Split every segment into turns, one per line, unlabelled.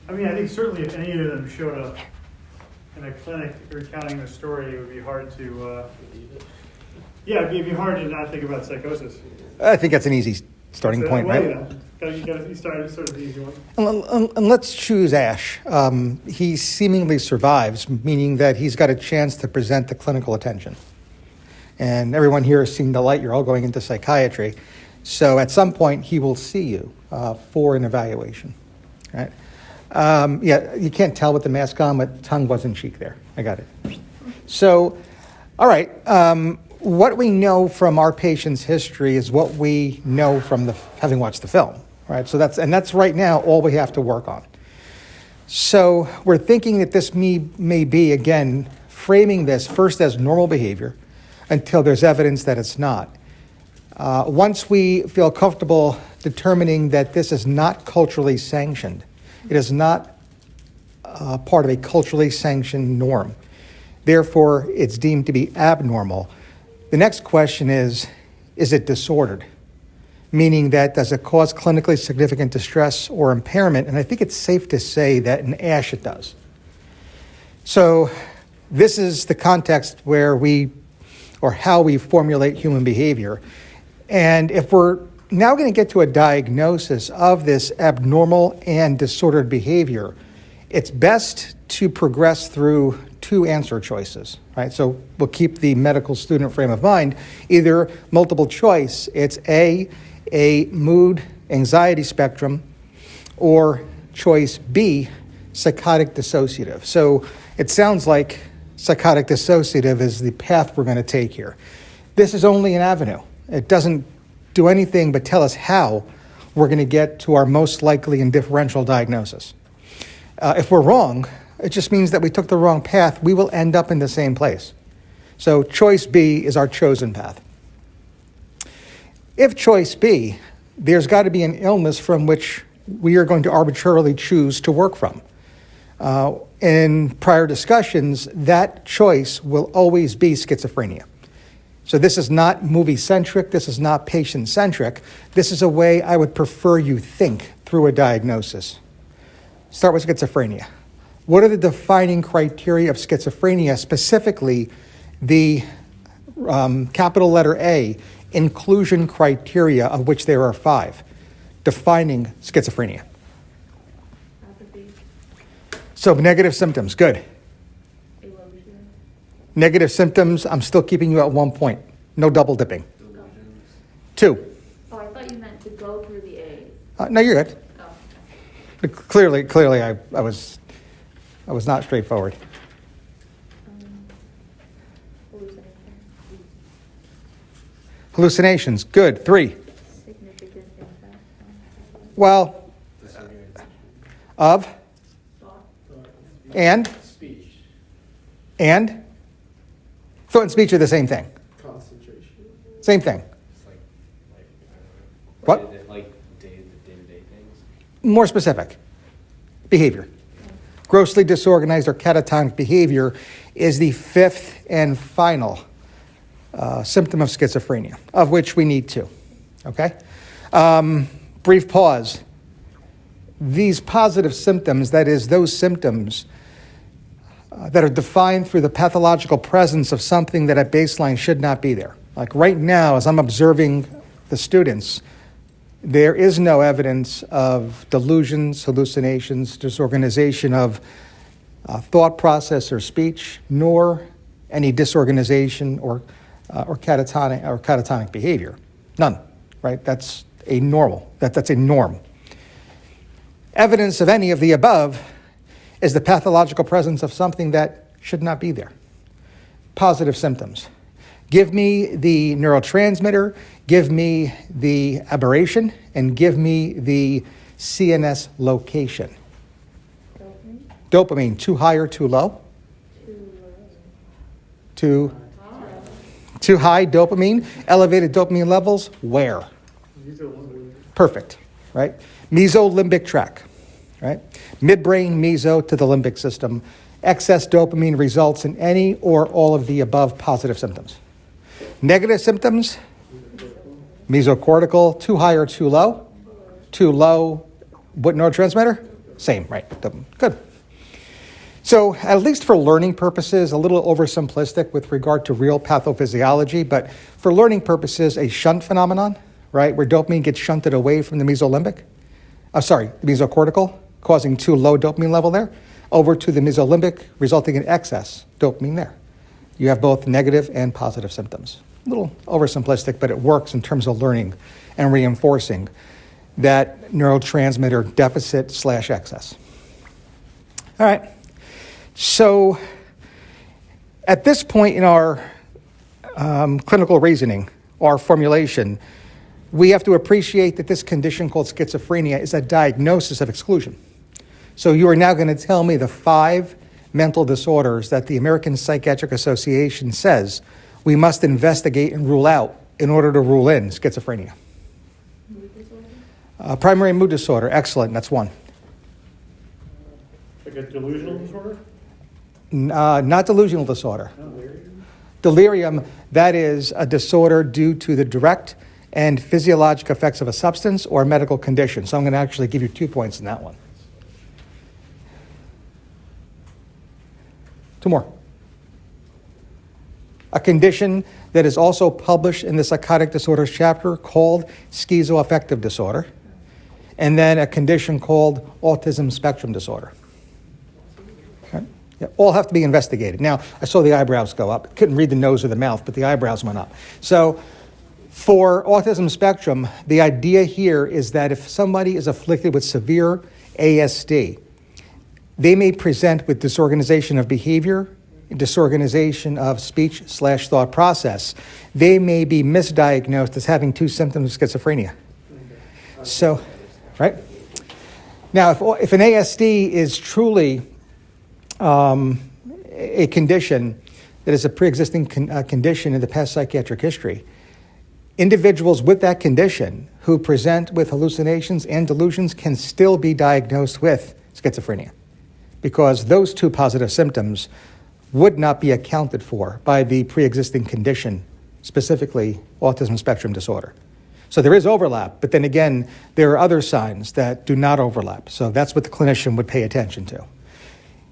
I mean, I think certainly if any of them showed up in a clinic recounting the story, it would be hard to, it'd be hard to not think about psychosis.
I think that's an easy starting point, right?
You started sort of the easy one.
And let's choose Ash. He seemingly survives, meaning that he's got a chance to present the clinical attention. And everyone here is seeing the light. You're all going into psychiatry. So at some point, he will see you for an evaluation, right? You can't tell with the mask on, but tongue wasn't cheek there. I got it. So, all right. What we know from our patient's history is what we know from having watched the film, right? So that's right now all we have to work on. So we're thinking that this may be, again, framing this first as normal behavior until there's evidence that it's not. Once we feel comfortable determining that this is not culturally sanctioned, it is not part of a culturally sanctioned norm, therefore it's deemed to be abnormal. The next question is it disordered? Meaning that does it cause clinically significant distress or impairment? And I think it's safe to say that in ASH it does. So this is the context where how we formulate human behavior. And if we're now going to get to a diagnosis of this abnormal and disordered behavior, it's best to progress through two answer choices, right? So we'll keep the medical student frame of mind. Either multiple choice, it's A mood anxiety spectrum, or choice B, psychotic dissociative. So it sounds like psychotic dissociative is the path we're going to take here. This is only an avenue. It doesn't do anything but tell us how we're going to get to our most likely and differential diagnosis. If we're wrong, it just means that we took the wrong path. We will end up in the same place. So choice B is our chosen path. If choice B, there's got to be an illness from which we are going to arbitrarily choose to work from. In prior discussions, that choice will always be schizophrenia. So this is not movie-centric. This is not patient-centric. This is a way I would prefer you think through a diagnosis. Start with schizophrenia. What are the defining criteria of schizophrenia, specifically the capital letter A, inclusion criteria, of which there are 5, defining schizophrenia?
Apathy.
So negative symptoms, good.
Illusion.
Negative symptoms, I'm still keeping you at 1 point. No double dipping.
Delusions.
2.
Oh, I thought you meant to go through the A's.
No, you're good.
Oh,
But clearly, I was not straightforward.
Hallucination.
Hallucinations, good. 3.
Significant impact on
Well, of
thought.
and
Speech.
and thought and speech are the same thing.
Concentration.
Same thing.
It's like
What?
like day-to-day things.
More specific. Behavior. Grossly disorganized or catatonic behavior is the 5th and final symptom of schizophrenia, of which we need 2. Okay? Brief pause. These positive symptoms, that is, those symptoms that are defined through the pathological presence of something that at baseline should not be there. Like right now, as I'm observing the students, there is no evidence of delusions, hallucinations, disorganization of thought process or speech, nor any disorganization or catatonic behavior. None, right? That's a normal. That's a norm. Evidence of any of the above is the pathological presence of something that should not be there. Positive symptoms. Give me the neurotransmitter, give me the aberration, and give me the CNS location.
Dopamine.
Dopamine, too high or too low?
Too
Too high dopamine, elevated dopamine levels, where? Perfect, right? Mesolimbic tract, right? Midbrain meso to the limbic system. Excess dopamine results in any or all of the above positive symptoms. Negative symptoms, mesocortical, too high or too low? Too low, what neurotransmitter? Same, right? Good. So, at least for learning purposes, a little oversimplistic with regard to real pathophysiology, but for learning purposes, a shunt phenomenon, right, where dopamine gets shunted away from the the mesocortical, causing too low dopamine level there, over to the mesolimbic, resulting in excess dopamine there. You have both negative and positive symptoms. A little oversimplistic, but it works in terms of learning and reinforcing that neurotransmitter deficit/excess. All right. So at this point in our clinical reasoning, our formulation, we have to appreciate that this condition called schizophrenia is a diagnosis of exclusion. So you are now going to tell me the 5 mental disorders that the American Psychiatric Association says we must investigate and rule out in order to rule in schizophrenia.
Mood disorder?
Primary mood disorder, excellent, that's one.
Like a delusional disorder?
Not delusional disorder.
Delirium?
Delirium, that is a disorder due to the direct and physiologic effects of a substance or a medical condition. So I'm going to actually give you 2 points in that one. 2 more. A condition that is also published in the psychotic disorders chapter called schizoaffective disorder. And then a condition called autism spectrum disorder. Okay. Yeah, all have to be investigated. Now, I saw the eyebrows go up. Couldn't read the nose or the mouth, but the eyebrows went up. So for autism spectrum, the idea here is that if somebody is afflicted with severe ASD, they may present with disorganization of behavior, disorganization of speech/thought process. They may be misdiagnosed as having 2 symptoms of schizophrenia. So, right? Now, if an ASD is truly a condition that is a pre-existing condition in the past psychiatric history, individuals with that condition who present with hallucinations and delusions can still be diagnosed with schizophrenia, because those 2 positive symptoms would not be accounted for by the pre-existing condition, specifically autism spectrum disorder. So there is overlap, but then again, there are other signs that do not overlap. So that's what the clinician would pay attention to.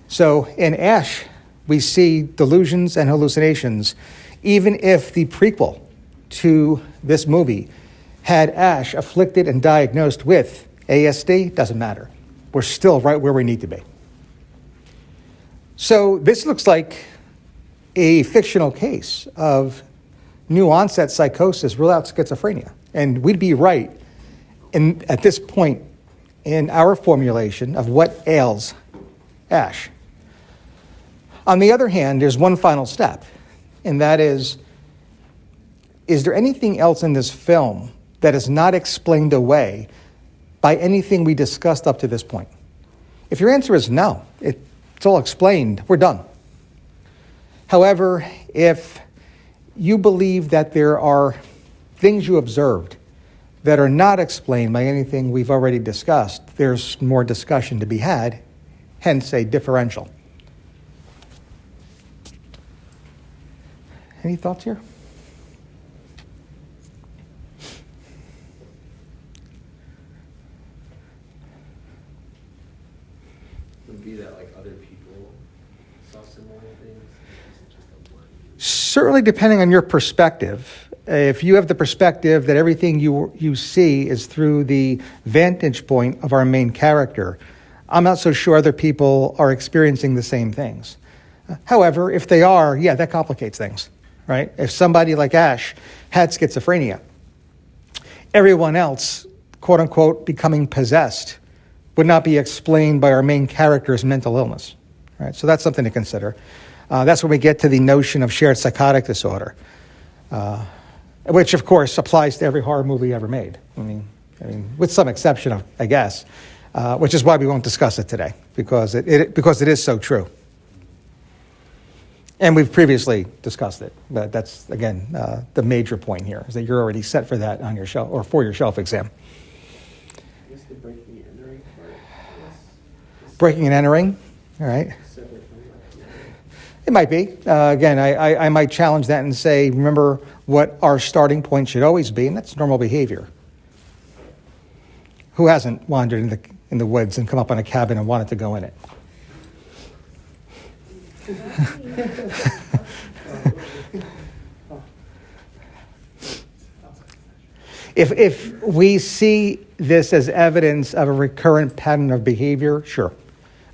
So in ASH, we see delusions and hallucinations, even if the prequel to this movie had ASH afflicted and diagnosed with ASD, doesn't matter. We're still right where we need to be. So this looks like a fictional case of new onset psychosis rule out schizophrenia. And we'd be right at this point in our formulation of what ails ASH. On the other hand, there's one final step, and that is there anything else in this film that is not explained away by anything we discussed up to this point? If your answer is no, it's all explained, we're done. However, if you believe that there are things you observed that are not explained by anything we've already discussed, there's more discussion to be had, hence a differential. Any thoughts here?
Would it be that like other people saw similar things? It's just a one.
Certainly depending on your perspective. If you have the perspective that everything you see is through the vantage point of our main character, I'm not so sure other people are experiencing the same things. However, if they are, yeah, that complicates things, right? If somebody like Ash had schizophrenia, everyone else, quote unquote, becoming possessed would not be explained by our main character's mental illness, right? So that's something to consider. That's when we get to the notion of shared psychotic disorder, which of course applies to every horror movie ever made. I mean, with some exception, I guess, which is why we won't discuss it today, because it is so true. And we've previously discussed it, but that's, again, the major point here, is that you're already set for that on your shelf, or for your shelf exam.
I guess the breaking and entering part, I guess,
Breaking and entering, all right.
separate from that.
It might be. Again, I might challenge that and say, remember what our starting point should always be, and that's normal behavior. Who hasn't wandered in the woods and come up on a cabin and wanted to go in it. If we see this as evidence of a recurrent pattern of behavior, sure.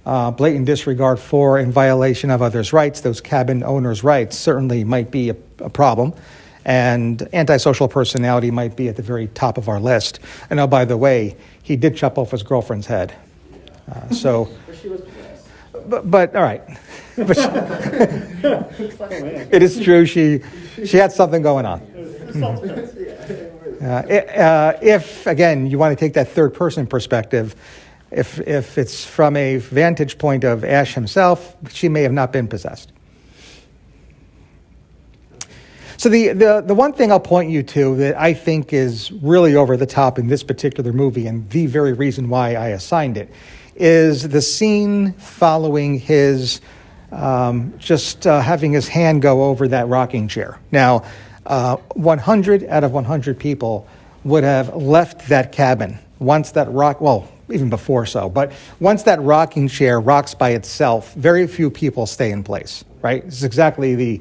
Blatant disregard for and violation of others' rights, those cabin owners' rights, certainly might be a problem. And antisocial personality might be at the very top of our list. And oh, by the way, he did chop off his girlfriend's head.
But she was possessed.
But all right. It is true, she had something going on. If, again, you want to take that third-person perspective, if it's from a vantage point of Ash himself, she may have not been possessed. So the one thing I'll point you to that I think is really over the top in this particular movie, and the very reason why I assigned it, is the scene following his having his hand go over that rocking chair. Now, 100 out of 100 people would have left that cabin once that even before so, but once that rocking chair rocks by itself, very few people stay in place, right? This is exactly the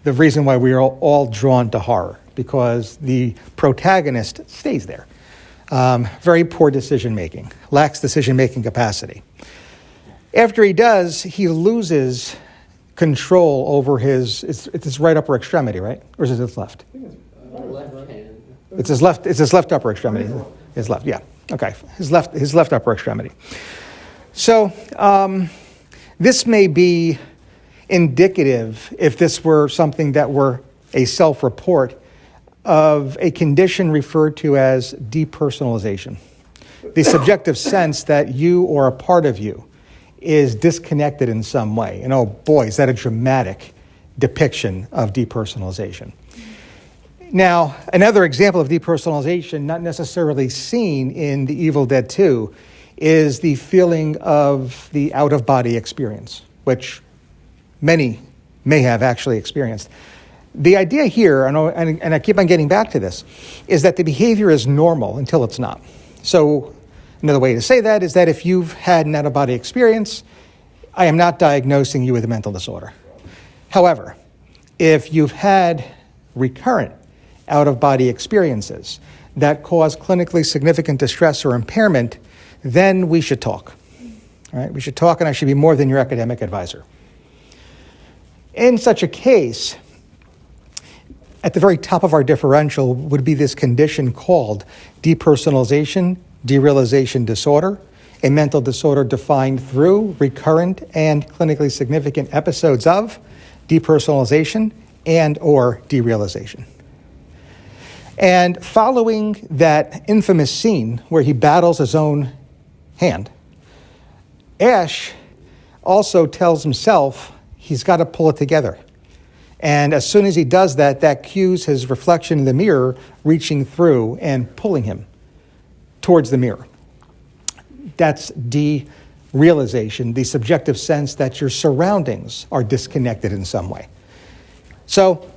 reason why we are all drawn to horror, because the protagonist stays there. Very poor decision-making, lacks decision-making capacity. After he does, he loses control over it's his right upper extremity, right? Or is it his left?
Left hand.
It's his left upper extremity. His left, yeah. Okay. His left upper extremity. So this may be indicative, if this were something that were a self-report, of a condition referred to as depersonalization. The subjective sense that you or a part of you is disconnected in some way. And oh boy, is that a dramatic depiction of depersonalization. Now, another example of depersonalization, not necessarily seen in The Evil Dead 2, is the feeling of the out-of-body experience, which many may have actually experienced. The idea here, and I keep on getting back to this, is that the behavior is normal until it's not. So another way to say that is that if you've had an out-of-body experience, I am not diagnosing you with a mental disorder. However, if you've had recurrent out-of-body experiences that cause clinically significant distress or impairment, then we should talk. All right? We should talk, and I should be more than your academic advisor. In such a case, at the very top of our differential would be this condition called depersonalization, derealization disorder, a mental disorder defined through recurrent and clinically significant episodes of depersonalization and or derealization. And following that infamous scene where he battles his own hand, Ash also tells himself he's got to pull it together. And as soon as he does that, that cues his reflection in the mirror reaching through and pulling him towards the mirror. That's derealization, the subjective sense that your surroundings are disconnected in some way. So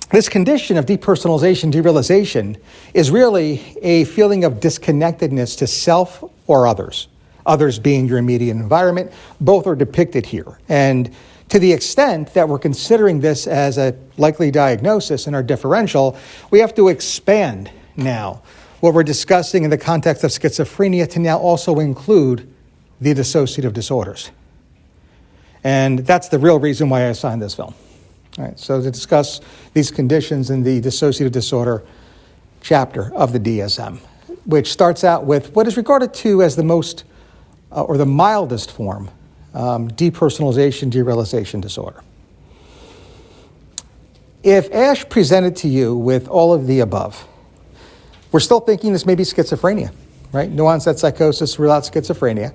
this condition of depersonalization, derealization, is really a feeling of disconnectedness to self or others, others being your immediate environment. Both are depicted here. And to the extent that we're considering this as a likely diagnosis in our differential, we have to expand now what we're discussing in the context of schizophrenia to now also include the dissociative disorders. And that's the real reason why I assigned this film. All right, so to discuss these conditions in the dissociative disorder chapter of the DSM, which starts out with what is regarded to as the most or the mildest form, depersonalization, derealization disorder. If Ash presented to you with all of the above, we're still thinking this may be schizophrenia, right? No onset psychosis without schizophrenia.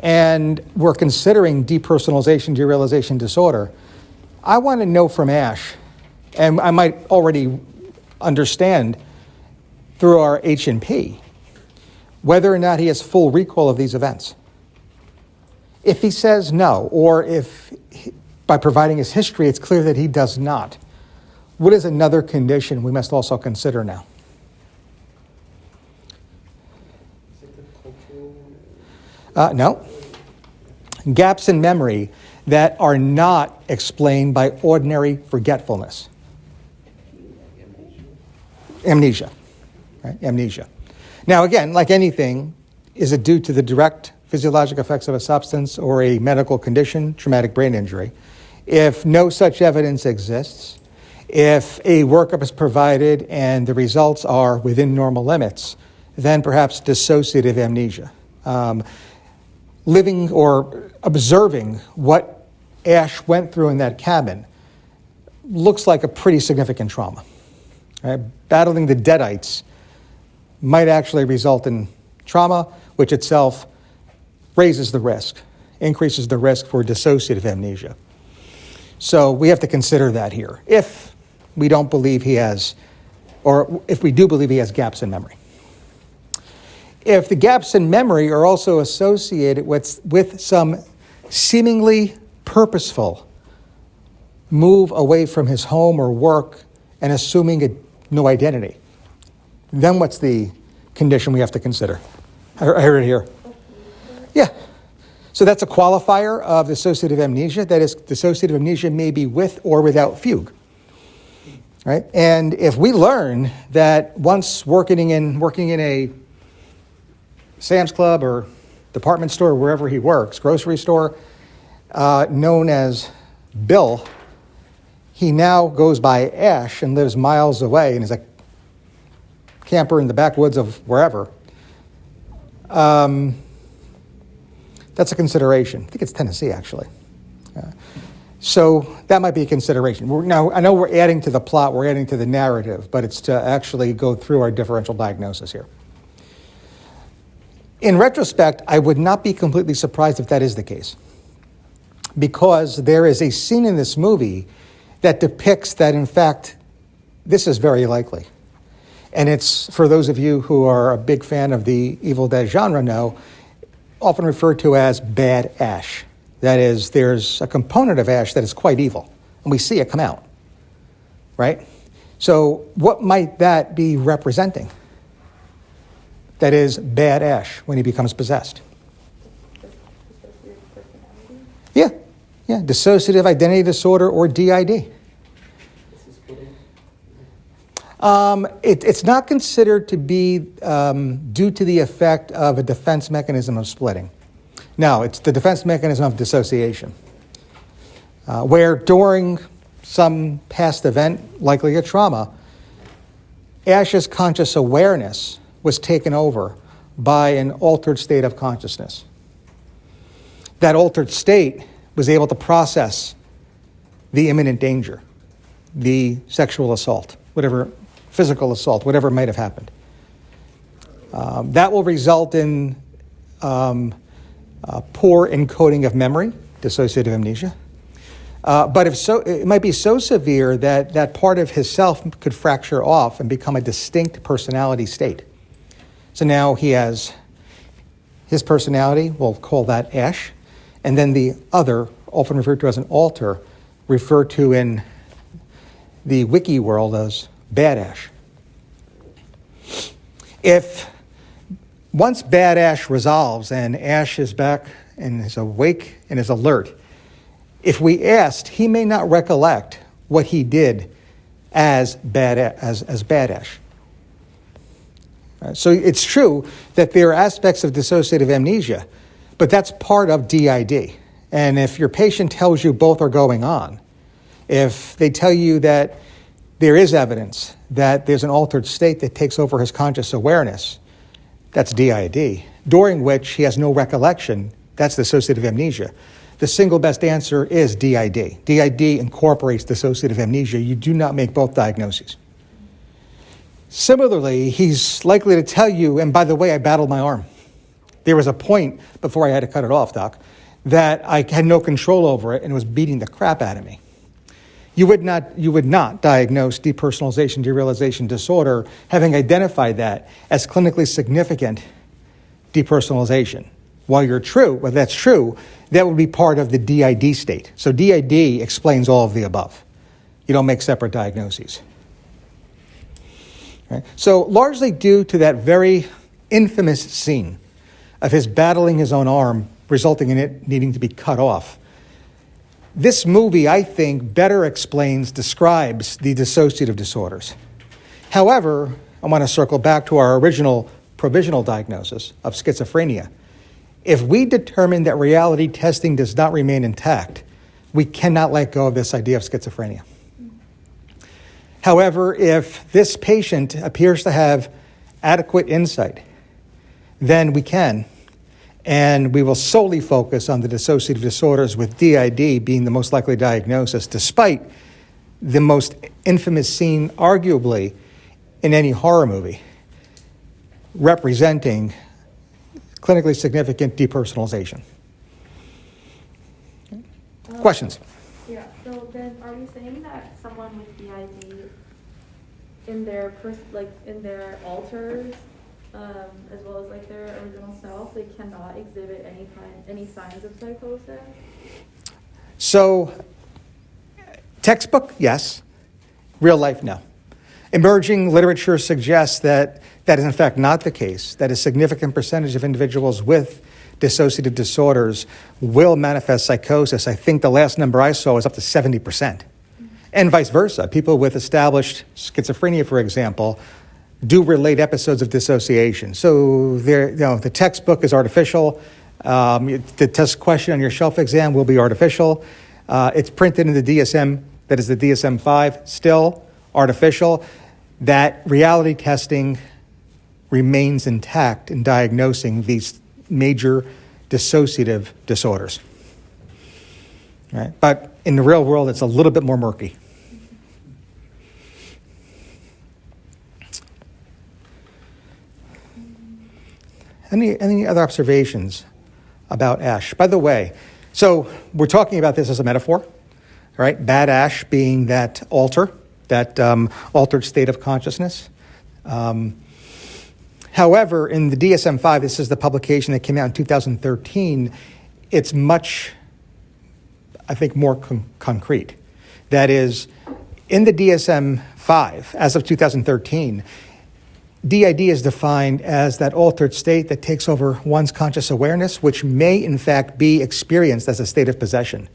And we're considering depersonalization, derealization disorder. I want to know from Ash, and I might already understand through our H&P, whether or not he has full recall of these events. If he says no, or if by providing his history it's clear that he does not, what is another condition we must also consider now?
Is it the
No. Gaps in memory that are not explained by ordinary forgetfulness. Amnesia. Right? Amnesia. Now, again, like anything, is it due to the direct physiologic effects of a substance or a medical condition, traumatic brain injury? If no such evidence exists, if a workup is provided and the results are within normal limits, then perhaps dissociative amnesia. Living or observing what Ash went through in that cabin looks like a pretty significant trauma. Right? Battling the deadites might actually result in trauma, which itself raises the risk, increases the risk for dissociative amnesia. So we have to consider that here, if we don't believe he has, or if we do believe he has gaps in memory. If the gaps in memory are also associated with some seemingly purposeful move away from his home or work and assuming a new identity, then what's the condition we have to consider? I heard it here. Yeah. So that's a qualifier of dissociative amnesia. That is, dissociative amnesia may be with or without fugue. Right? And if we learn that once working in a Sam's Club or department store, wherever he works, grocery store, known as Bill, he now goes by Ash and lives miles away and is a camper in the backwoods of wherever. That's a consideration. I think it's Tennessee, actually. So that might be a consideration. Now, I know we're adding to the plot, we're adding to the narrative, but it's to actually go through our differential diagnosis here. In retrospect, I would not be completely surprised if that is the case, because there is a scene in this movie that depicts that, in fact, this is very likely. And it's, for those of you who are a big fan of the Evil Dead genre know, often referred to as bad Ash. That is, there's a component of Ash that is quite evil, and we see it come out, right? So what might that be representing? That is bad Ash when he becomes possessed. Yeah, dissociative identity disorder or DID. It's not considered to be due to the effect of a defense mechanism of splitting. No, it's the defense mechanism of dissociation, where during some past event, likely a trauma, Ash's conscious awareness was taken over by an altered state of consciousness. That altered state was able to process the imminent danger, the sexual assault, whatever, physical assault, whatever might have happened. That will result in poor encoding of memory, dissociative amnesia. But if so, it might be so severe that that part of his self could fracture off and become a distinct personality state. So now he has his personality, we'll call that Ash, and then the other, often referred to as an alter, referred to in the wiki world as bad Ash. If once bad Ash resolves and Ash is back and is awake and is alert, if we asked, he may not recollect what he did as bad Ash. So it's true that there are aspects of dissociative amnesia, but that's part of DID. And if your patient tells you both are going on, if they tell you that there is evidence that there's an altered state that takes over his conscious awareness, that's DID, during which he has no recollection, that's dissociative amnesia. The single best answer is DID. DID incorporates dissociative amnesia. You do not make both diagnoses. Similarly, he's likely to tell you, and by the way, I battled my arm. There was a point before I had to cut it off, Doc, that I had no control over it and it was beating the crap out of me. You would not diagnose depersonalization, derealization disorder having identified that as clinically significant depersonalization. While that's true, that would be part of the DID state. So DID explains all of the above. You don't make separate diagnoses. Right? So largely due to that very infamous scene of his battling his own arm, resulting in it needing to be cut off. This movie, I think, better describes the dissociative disorders. However, I want to circle back to our original provisional diagnosis of schizophrenia. If we determine that reality testing does not remain intact, we cannot let go of this idea of schizophrenia. However, if this patient appears to have adequate insight, then we can, and we will solely focus on the dissociative disorders with DID being the most likely diagnosis, despite the most infamous scene, arguably, in any horror movie, representing clinically significant depersonalization. Questions?
Yeah, so then are you saying that someone with DID in their in their alters, as well as like their original self, they cannot exhibit any signs of psychosis?
So, textbook, yes. Real life, no. Emerging literature suggests that that is in fact not the case, that a significant percentage of individuals with dissociative disorders will manifest psychosis. I think the last number I saw was up to 70%. And vice versa. People with established schizophrenia, for example, do relate episodes of dissociation. So the textbook is artificial. The test question on your shelf exam will be artificial. It's printed in the DSM, that is the DSM-5, still artificial. That reality testing remains intact in diagnosing these major dissociative disorders. Right? But in the real world, it's a little bit more murky. Any other observations about ASH? By the way, so we're talking about this as a metaphor, right? Bad ASH being that altered state of consciousness. However, in the DSM-5, this is the publication that came out in 2013, it's much, I think, more concrete. That is, in the DSM-5, as of 2013, DID is defined as that altered state that takes over one's conscious awareness, which may, in fact, be experienced as a state of possession.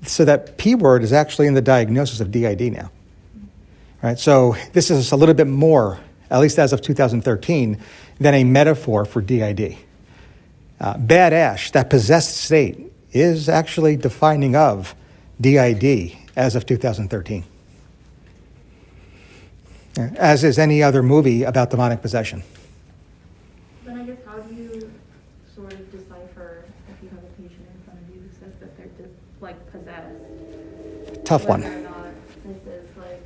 So that P word is actually in the diagnosis of DID now. Right? So this is a little bit more, at least as of 2013, than a metaphor for DID. Bad ASH, that possessed state, is actually defining of DID as of 2013. As is any other movie about demonic possession.
Then I guess how do you sort of decipher if you have a patient in front of you who says that they're possessed?
Tough one.
Whether or not this is like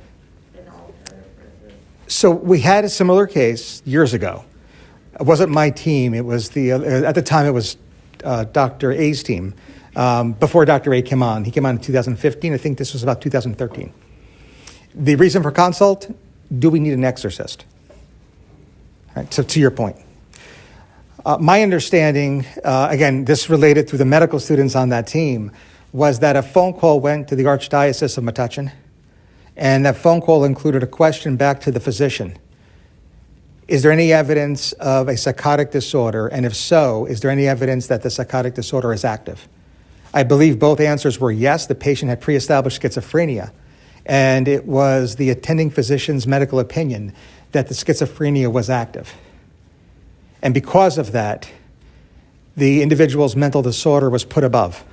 an alter versus...
So we had a similar case years ago. It wasn't my team. It was at the time it was Dr. A's team. Before Dr. A came on. He came on in 2015. I think this was about 2013. The reason for consult, do we need an exorcist? Right, so to your point. My understanding, again, this related to the medical students on that team, was that a phone call went to the Archdiocese of Metuchen, and that phone call included a question back to the physician. Is there any evidence of a psychotic disorder? And if so, is there any evidence that the psychotic disorder is active? I believe both answers were yes. The patient had pre-established schizophrenia, and it was the attending physician's medical opinion that the schizophrenia was active. And because of that, the individual's mental disorder was put above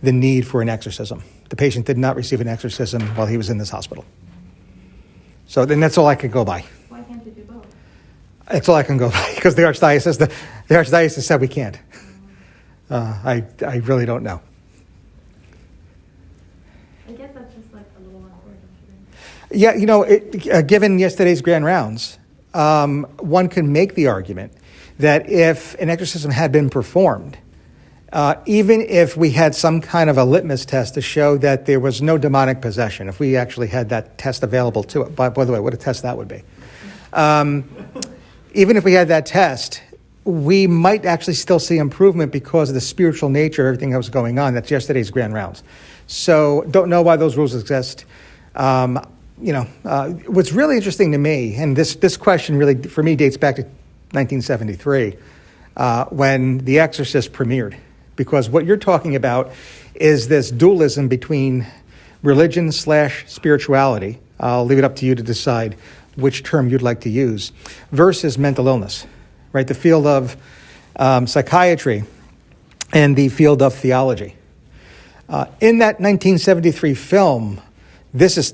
the need for an exorcism. The patient did not receive an exorcism while he was in this hospital. So then that's all I could go by.
Why can't you do both?
That's all I can go by, because the Archdiocese said we can't. I really don't know.
I guess that's just like a little unfortunate.
Yeah, given yesterday's grand rounds, one can make the argument that if an exorcism had been performed, even if we had some kind of a litmus test to show that there was no demonic possession, if we actually had that test available to it, by the way, what a test that would be. Even if we had that test, we might actually still see improvement because of the spiritual nature of everything that was going on. That's yesterday's grand rounds. So don't know why those rules exist. What's really interesting to me, and this question really, for me, dates back to 1973, when The Exorcist premiered. Because what you're talking about is this dualism between religion / spirituality. I'll leave it up to you to decide which term you'd like to use, versus mental illness, right? The field of psychiatry and the field of theology. In that 1973 film, this is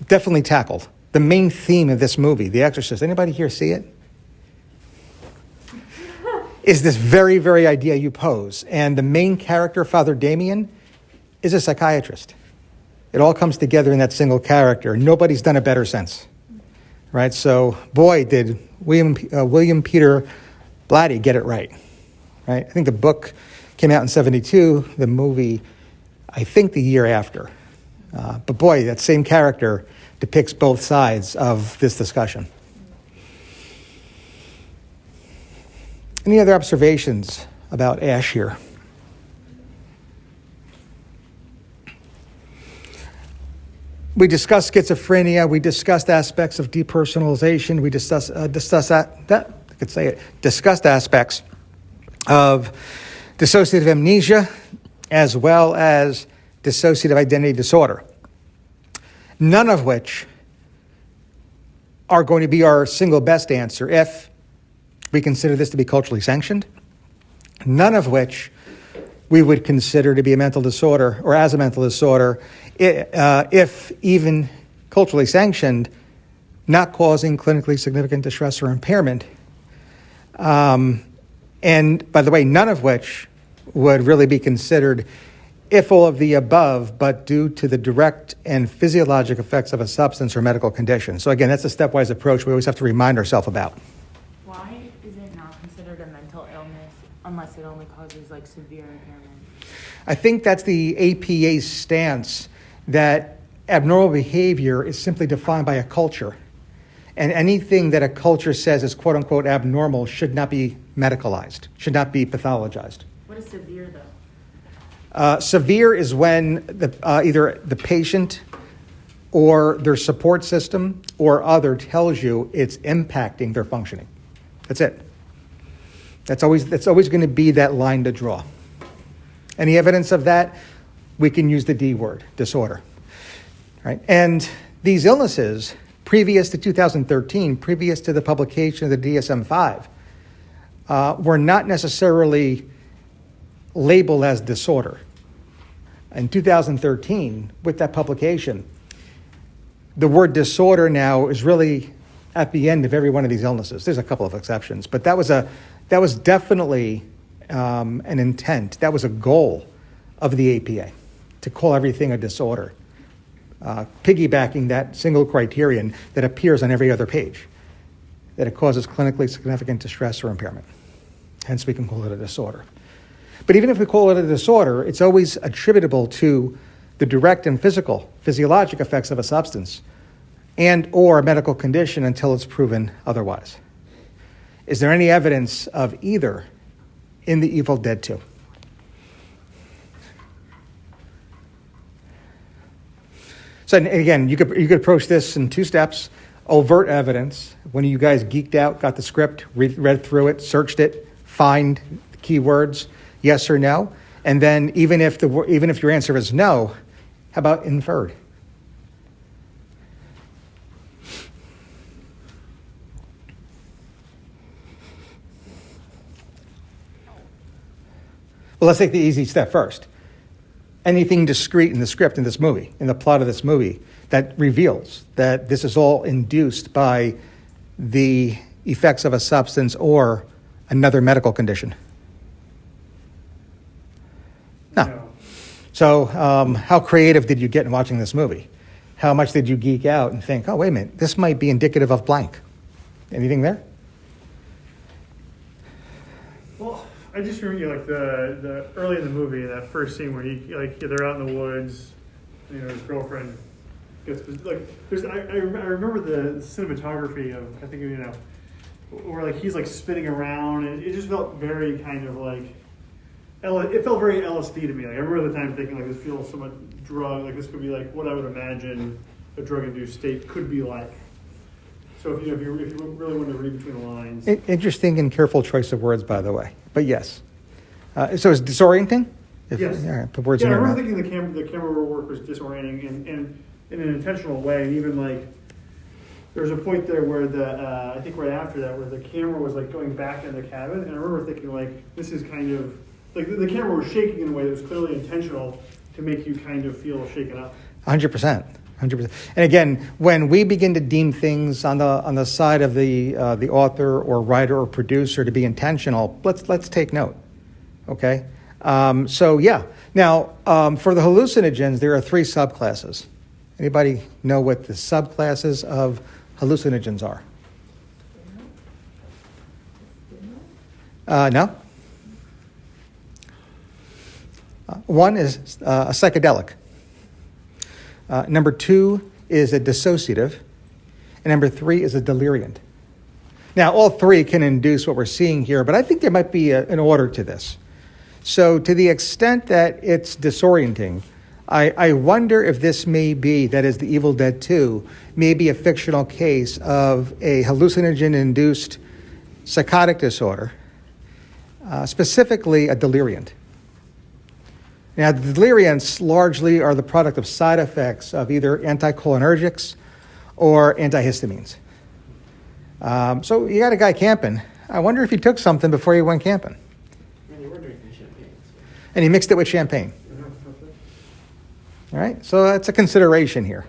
definitely tackled. The main theme of this movie, The Exorcist. Anybody here see it? Is this very, very idea you pose. And the main character, Father Damien, is a psychiatrist. It all comes together in that single character. Nobody's done it better since. Right? So, boy, did William Peter Blatty get it right. Right? I think the book came out in 1972, the movie, I think, the year after. But boy, that same character depicts both sides of this discussion. Any other observations about Ash here? We discussed schizophrenia. We discussed aspects of depersonalization. We discussed aspects of dissociative amnesia, as well as dissociative identity disorder. None of which are going to be our single best answer if we consider this to be culturally sanctioned. None of which we would consider to be a mental disorder or as a mental disorder if even culturally sanctioned, not causing clinically significant distress or impairment. And by the way, none of which would really be considered if all of the above, but due to the direct and physiologic effects of a substance or medical condition. So again, that's a stepwise approach we always have to remind ourselves about.
Why is it not considered a mental illness unless it only causes like severe impairment?
I think that's the APA's stance that abnormal behavior is simply defined by a culture. And anything that a culture says is quote unquote abnormal should not be medicalized, should not be pathologized.
What is severe though?
Severe is when either the patient or their support system or other tells you it's impacting their functioning. That's it. That's always going to be that line to draw. Any evidence of that, we can use the D word, disorder. Right? And these illnesses, previous to 2013, previous to the publication of the DSM-5, were not necessarily labeled as disorder. In 2013, with that publication, the word disorder now is really at the end of every one of these illnesses. There's a couple of exceptions, but that was definitely an intent. That was a goal of the APA, to call everything a disorder, piggybacking that single criterion that appears on every other page, that it causes clinically significant distress or impairment. Hence, we can call it a disorder. But even if we call it a disorder, it's always attributable to the direct and physiologic effects of a substance and or a medical condition until it's proven otherwise. Is there any evidence of either in the Evil Dead 2? So again, you could approach this in two steps. Overt evidence, when you guys geeked out, got the script, read through it, searched it, find the keywords, yes or no, and then even if your answer is no, how about inferred? Well, let's take the easy step first. Anything discrete in the script in this movie, in the plot of this movie, that reveals that this is all induced by the effects of a substance or another medical condition? No. So how creative did you get in watching this movie? How much did you geek out and think, oh, wait a minute, this might be indicative of blank? Anything there?
Well, I just remember like the early in the movie, that first scene where they're out in the woods, his girlfriend gets like. I remember the cinematography of where like he's like spinning around, and it just felt very kind of like. It felt very LSD to me. Like I remember the time thinking like this feels so much drug. Like this could be like what I would imagine a drug-induced state could be like. So if you really want to read between the lines.
Interesting and careful choice of words, by the way. But yes. So it's disorienting?
Yes.
All right, put words
Yeah,
in
I
your
remember
mouth.
thinking the camera work was disorienting and in an intentional way. And even like, there was a point there where I think right after that, where the camera was like going back in the cabin. And I remember thinking like, this is kind of, like the camera was shaking in a way that was clearly intentional to make you kind of feel shaken up.
100%. 100%. And again, when we begin to deem things on the side of the author or writer or producer to be intentional, let's take note. Okay? So yeah. Now, for the hallucinogens, there are 3 subclasses. Anybody know what the subclasses of hallucinogens are? No? One is a psychedelic. Number 2 is a dissociative. And number 3 is a deliriant. Now, all 3 can induce what we're seeing here, but I think there might be an order to this. So to the extent that it's disorienting, I wonder if this may be, that is the Evil Dead 2, may be a fictional case of a hallucinogen-induced psychotic disorder, specifically a deliriant. Now, the deliriants largely are the product of side effects of either anticholinergics or antihistamines. So you got a guy camping. I wonder if he took something before he went camping.
And you were drinking champagne.
And he mixed it with champagne. All right, so that's a consideration here.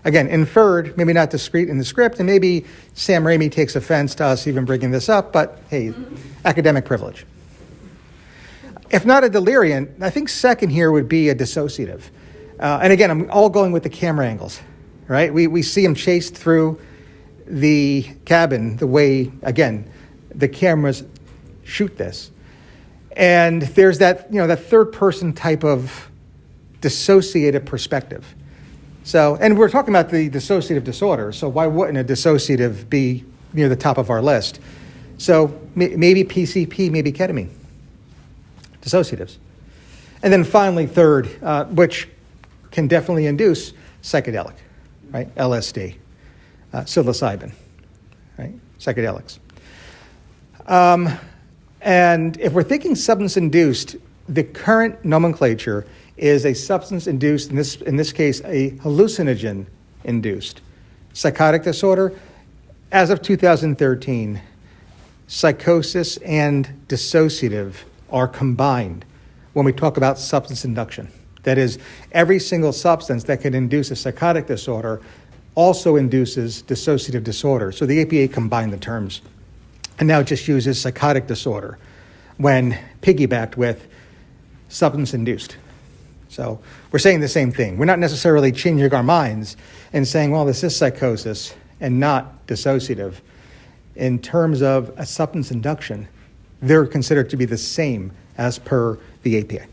Again, inferred, maybe not discreet in the script, and maybe Sam Raimi takes offense to us even bringing this up, but hey, academic privilege. If not a deliriant, I think second here would be a dissociative. And again, I'm all going with the camera angles, right? We see him chased through the cabin the way, again, the cameras shoot this. And there's that, that third person type of dissociative perspective. So, and we're talking about the dissociative disorder, so why wouldn't a dissociative be near the top of our list? So maybe PCP, maybe ketamine. Dissociatives. And then finally, third, which can definitely induce psychedelic, right? LSD, psilocybin, right? Psychedelics. And if we're thinking substance-induced, the current nomenclature is a substance-induced, in this case, a hallucinogen-induced psychotic disorder. As of 2013, psychosis and dissociative are combined when we talk about substance induction. That is, every single substance that can induce a psychotic disorder also induces dissociative disorder. So the APA combined the terms and now just uses psychotic disorder when piggybacked with substance-induced. So we're saying the same thing. We're not necessarily changing our minds and saying, well, this is psychosis and not dissociative. In terms of a substance induction, they're considered to be the same as per the APA.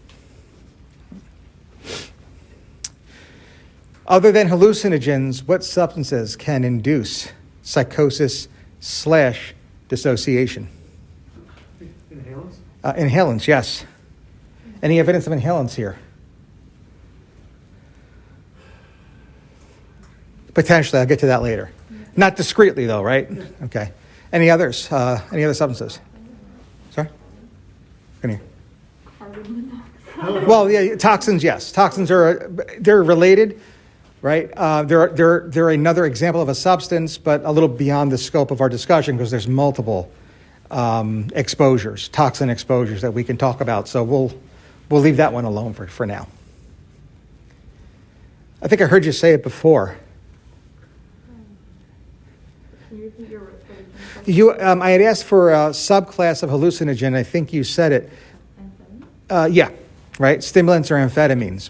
Other than hallucinogens, what substances can induce psychosis/dissociation?
Inhalants?
Inhalants, yes. Any evidence of inhalants here? Potentially, I'll get to that later. Not discreetly, though, right? Okay. Any others? Any other substances? Sorry? Come here.
Carbon monoxide.
Well, yeah, toxins, yes. Toxins they're related, right? They're another example of a substance, but a little beyond the scope of our discussion because there's multiple exposures, toxin exposures that we can talk about. So we'll leave that one alone for now. I think I heard you say it before.
Can you repeat your question?
I had asked for a subclass of hallucinogen. I think you said it. Yeah, right. Stimulants or amphetamines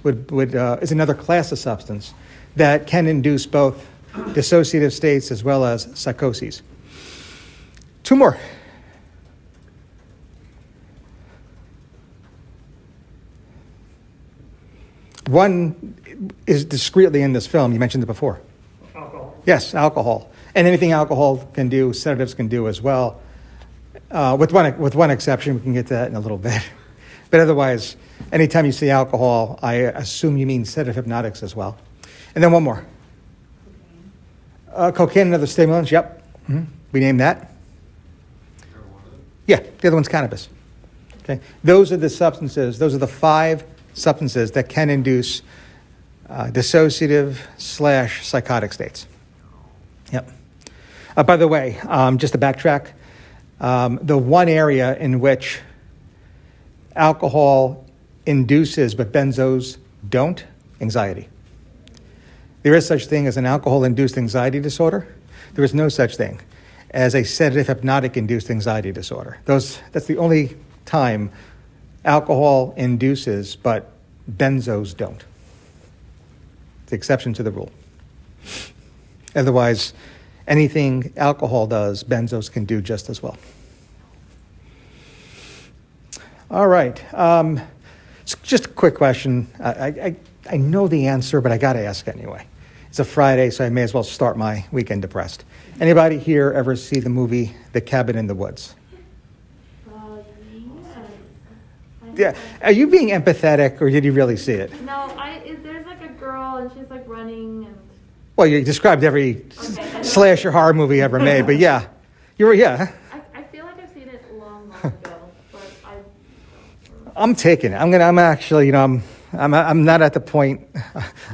is another class of substance that can induce both dissociative states as well as psychoses. 2 more. One is discreetly in this film. You mentioned it before.
Alcohol.
Yes, alcohol. And anything alcohol can do, sedatives can do as well. With one exception, we can get to that in a little bit. But otherwise, anytime you see alcohol, I assume you mean sedative hypnotics as well. And then one more. Cocaine and other stimulants, yep. We named that?
Marijuana?
Yeah, the other one's cannabis. Okay, those are the substances. Those are the 5 substances that can induce dissociative / psychotic states. Yep. By the way, just to backtrack, the one area in which alcohol induces but benzos don't, anxiety. There is such thing as an alcohol-induced anxiety disorder. There is no such thing as a sedative hypnotic-induced anxiety disorder. That's the only time alcohol induces but benzos don't. It's the exception to the rule. Otherwise, anything alcohol does, benzos can do just as well. All right. Just a quick question. I know the answer, but I got to ask anyway. It's a Friday, so I may as well start my weekend depressed. Anybody here ever see the movie The Cabin in the Woods?
Yes.
Yeah. Are you being empathetic, or did you really see it?
No, there's like a girl and she's like running and.
Well, you described every slasher horror movie ever made, but yeah.
I feel like I've seen it long ago, but
I'm taking it. I'm actually, I'm not at the point,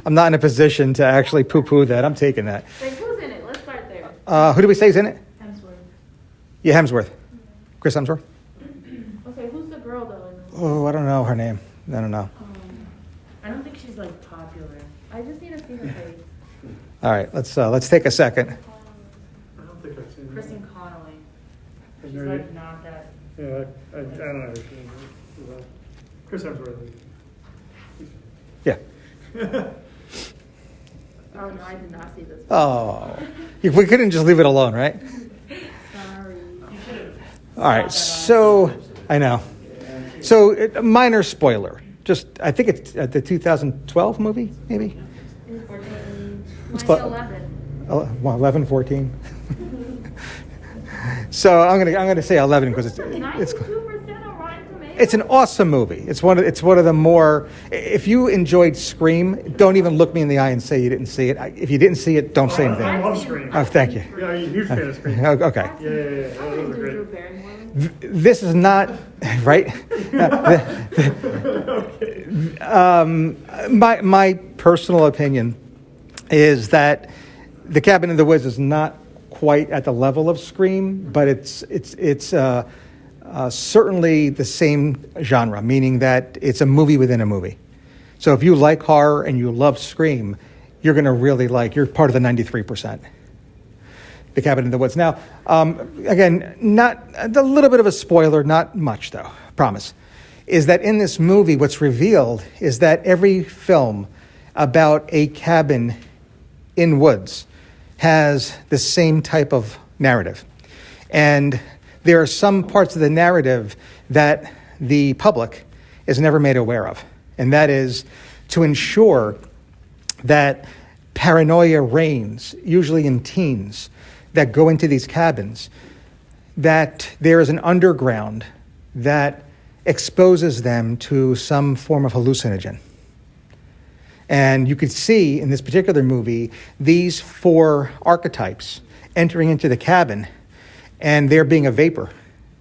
I'm not in a position to actually poo-poo that. I'm taking that.
Like, who's in it? Let's start there.
Who do we say is in it?
Hemsworth.
Yeah, Hemsworth. Chris Hemsworth?
Okay, who's the girl though?
Oh, I don't know her name. I don't know.
I don't think she's like popular.
I just need to see her face.
All right, let's take a second.
I don't think I've seen that.
Kristen Connolly.
I've
She's
never-
like not that.
Yeah, I don't know. Who she is. Chris Hemsworth.
Yeah.
Oh no, I did not see this.
Oh, we couldn't just leave it alone, right?
Sorry.
All right, so I know. So a minor spoiler. Just I think it's the 2012 movie, maybe. It's close.
11.
11, 14. So I'm gonna say 11 because it's
92% on Rotten Tomatoes.
it's an awesome movie. It's one of the more. If you enjoyed Scream, don't even look me in the eye and say you didn't see it. If you didn't see it, don't say
I
anything.
love Scream.
Oh, thank you.
Yeah, I'm a huge fan of Scream.
Okay.
Yeah. Those are
Drew
great.
Barrymore.
This is not right. My personal opinion is that The Cabin in the Woods is not quite at the level of Scream, but it's certainly the same genre, meaning that it's a movie within a movie. So if you like horror and you love Scream, you're going to really you're part of the 93%. The Cabin in the Woods. Now, again, not a little bit of a spoiler, not much though, promise, is that in this movie, what's revealed is that every film about a cabin in woods has the same type of narrative. And there are some parts of the narrative that the public is never made aware of. And that is to ensure that paranoia reigns, usually in teens, that go into these cabins, that there is an underground that exposes them to some form of hallucinogen. And you could see in this particular movie these 4 archetypes entering into the cabin, and there being a vapor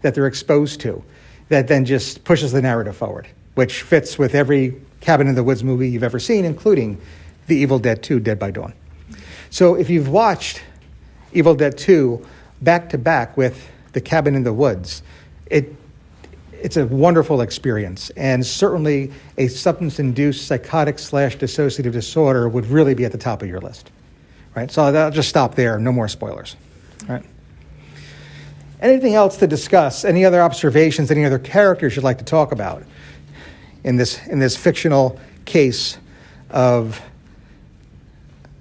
that they're exposed to that then just pushes the narrative forward, which fits with every Cabin in the Woods movie you've ever seen, including The Evil Dead 2, Dead by Dawn. So if you've watched Evil Dead 2 back to back with The Cabin in the Woods, it's a wonderful experience, and certainly a substance-induced psychotic / dissociative disorder would really be at the top of your list, right? So I'll just stop there. No more spoilers, all right? Anything else to discuss? Any other observations? Any other characters you'd like to talk about in this fictional case of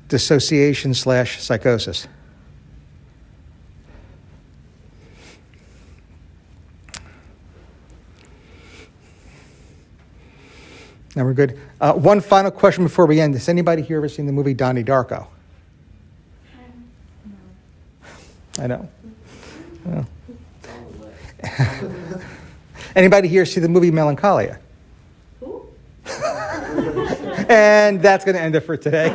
dissociation / psychosis? Now we're good. One final question before we end. Has anybody here ever seen the movie Donnie Darko? I know. Anybody here see the movie Melancholia?
Who?
And that's going to end it for today.